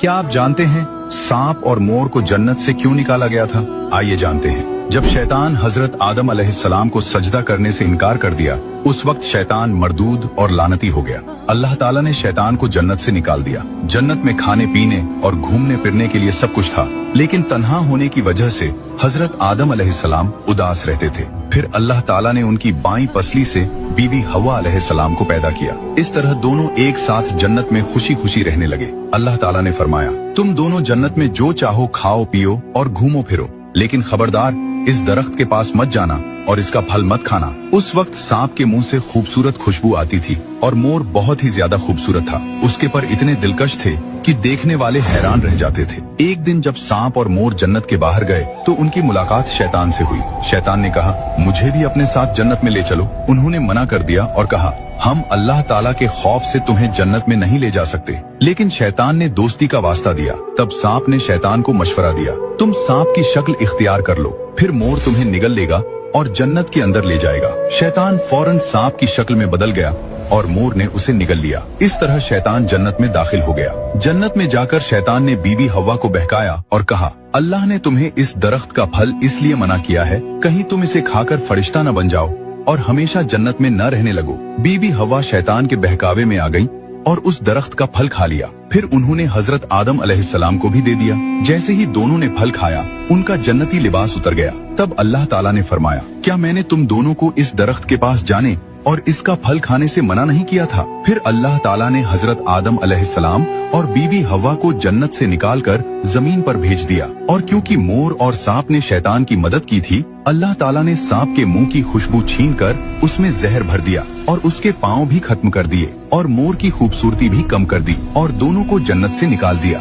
क्या आप जानते हैं सांप और मोर को जन्नत से क्यों निकाला गया था? आइए जानते हैं। जब शैतान हजरत आदम अलैहिस्सलाम को सजदा करने से इनकार कर दिया, उस वक्त शैतान मरदूद और लानती हो गया। अल्लाह ताला ने शैतान को जन्नत से निकाल दिया। जन्नत में खाने पीने और घूमने फिरने के लिए सब कुछ था, लेकिन तन्हा होने की वजह से हजरत आदम अलैहिस्सलाम उदास रहते थे। फिर अल्लाह ताला ने उनकी बाईं पसली से बीबी हवा अलैहिस्सलाम को पैदा किया। इस तरह दोनों एक साथ जन्नत में खुशी खुशी रहने लगे। अल्लाह ताला ने फरमाया, तुम दोनों जन्नत में जो चाहो खाओ पियो और घूमो फिरो, लेकिन खबरदार इस दरख्त के पास मत जाना और इसका फल मत खाना। उस वक्त सांप के मुंह से खूबसूरत खुशबू आती थी और मोर बहुत ही ज्यादा खूबसूरत था। उसके पर इतने दिलकश थे कि देखने वाले हैरान रह जाते थे। एक दिन जब सांप और मोर जन्नत के बाहर गए तो उनकी मुलाकात शैतान से हुई। शैतान ने कहा, मुझे भी अपने साथ जन्नत में ले चलो। उन्होंने मना कर दिया और कहा, हम अल्लाह ताला के खौफ से तुम्हें जन्नत में नहीं ले जा सकते। लेकिन शैतान ने दोस्ती का वास्ता दिया। तब सांप ने शैतान को मशवरा दिया, तुम सांप की शक्ल इख्तियार कर लो, फिर मोर तुम्हें निगल लेगा और जन्नत के अंदर ले जाएगा। शैतान फौरन सांप की शक्ल में बदल गया और मोर ने उसे निगल लिया। इस तरह शैतान जन्नत में दाखिल हो गया। जन्नत में जाकर शैतान ने बीबी हवा को बहकाया और कहा, अल्लाह ने तुम्हें इस दरख्त का फल इसलिए मना किया है, कहीं तुम इसे खाकर फरिश्ता न बन जाओ और हमेशा जन्नत में न रहने लगो। बीबी हवा शैतान के बहकावे में आ गई और उस दरख्त का फल खा लिया। फिर उन्होंने हजरत आदम अलैहिस्सलाम को भी दे दिया। जैसे ही दोनों ने फल खाया, उनका जन्नती लिबास उतर गया। तब अल्लाह ताला ने फरमाया, क्या मैंने तुम दोनों को इस दरख्त के पास जाने और इसका फल खाने से मना नहीं किया था? फिर अल्लाह ताला ने हजरत आदम अलैहिस्सलाम और बीबी हवा को जन्नत से निकालकर जमीन पर भेज दिया। और क्योंकि मोर और सांप ने शैतान की मदद की थी, अल्लाह ताला ने सांप के मुंह की खुशबू छीनकर उसमें जहर भर दिया और उसके पांव भी खत्म कर दिए और मोर की खूबसूरती भी कम कर दी और दोनों को जन्नत से निकाल दिया।